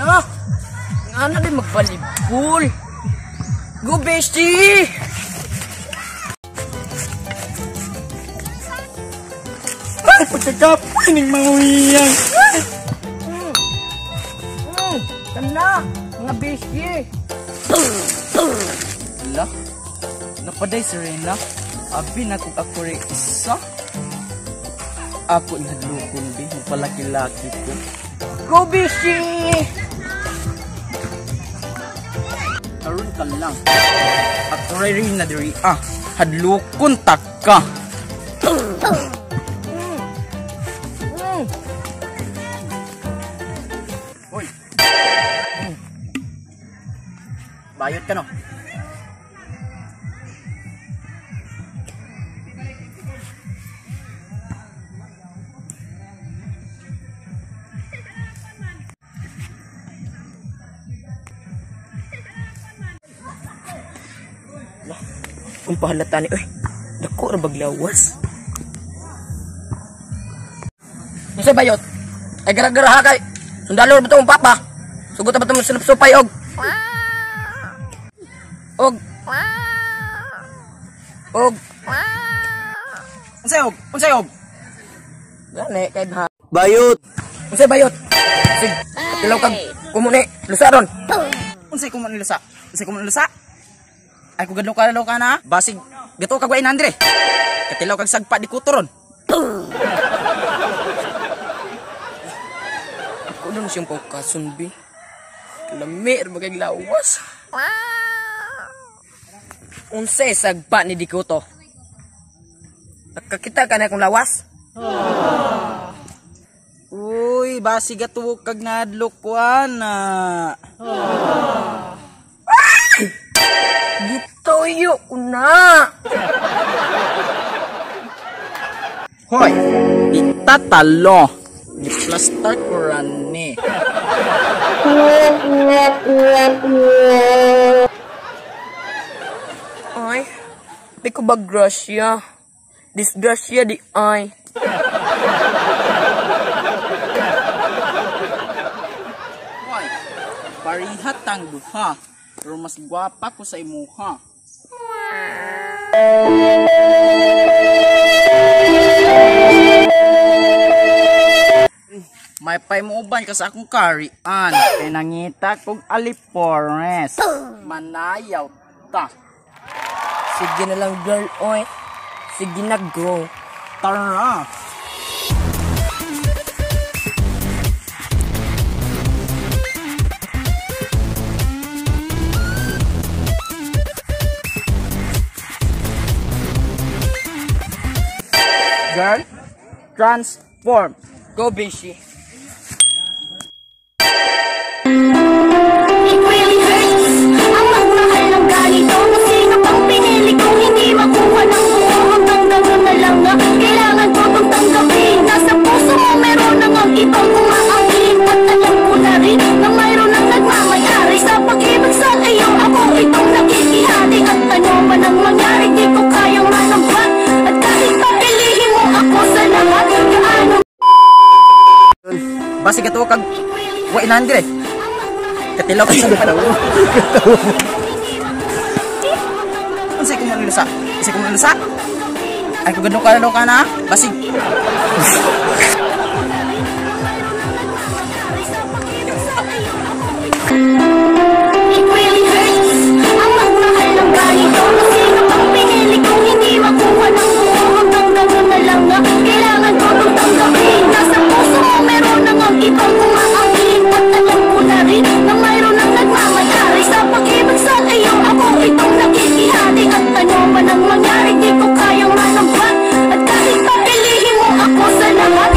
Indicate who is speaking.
Speaker 1: Hala, nga na rin magbalibol. Go, bestie!
Speaker 2: Ay, pagkakapoy ng mga uyang.
Speaker 1: Tanda, mga bestie.
Speaker 2: Hala, napaday si Reyna. Abi na kung ako rin isa. Ako inadlukon din, magpalaki-laki ko.
Speaker 1: Go, bestie!
Speaker 2: Karoon ka lang. Ako rin na diri. Hadlukon taka. Hoy. Bayot ka no?
Speaker 1: Kung pahalata ni, uy, dako na baglawas. Masay bayot? Ay gara-gara ha kay. Sundalo na ba itong papa? Sugot na ba itong sinupsupay og? Og? Og?
Speaker 2: Unsay og? Unsay og?
Speaker 1: Gani, kay ha.
Speaker 2: Bayot.
Speaker 1: Masay bayot? Sig, tilaw kag kumuni, lusaron.
Speaker 2: Unsay ko man lusa? Unsay ko man lusa? Ay ko gadlaw ka na. Basig gato kag wain Andre. Katilaw kag sagpa di kutoron.
Speaker 1: Ako lang siyang pagkasunbi. Lamir bagay lawas. Unsay sagpa ni Dikuto? Nakakita ka na akong lawas?
Speaker 2: Uy, basig gato kag nadlok ko ana.
Speaker 1: Gitoyo ko na.
Speaker 2: Hoy, itatalo. Di-plaster ko rani.
Speaker 1: Ay, di ko ba grasya? Disgrasya di ay.
Speaker 2: Hoy, parihat tang duha. Pero mas gwapa ko sa imuha. May paimuban ka sa akong karian. Kaya nangita kong alipores. Manayaw ta.
Speaker 1: Sige na lang girl, oy. Sige na go.
Speaker 2: Tara. Girl, transform.
Speaker 1: Go, Bishi.
Speaker 3: It really hurts. Ang magmahal ng ganito. Sino pang pinili kung hindi makuha ng buo. Hanggang gano'n na lang na kailangan ko itong tanggapin. Nasa puso mo meron nang ang ibang umaangkin. At alam ko na rin na mayroon nang nagmamayari sa pag-ibig sa iyo. Ako itong nakikihati. At ano man ang mangyari, di ko kayang manambat. At kahit pa pilihin mo ako sa lahat, gaano
Speaker 2: Basi gato kag wa inandre. Katilaw ka sa palaw. Unsay ko man lusa? Unsay ko man lusa? Ay ko gadlaw ka na. Basig.
Speaker 3: It really hurts. Ang magmahal ng ganito. Sino pang pinili kung hindi makuha ng buo. Hanggang gano'n na lang na kailangan ko itong tanggapin. Nasa puso mo meron nang ang ibang umaangkin. At alam ko na rin na mayroon nang nagmamayari sa pag-ibig sa iyo. Ako itong nakikihati. At ano man ang mangyari, di ko kayang manambat. At kahit pa pilihin mo ako sa lahat,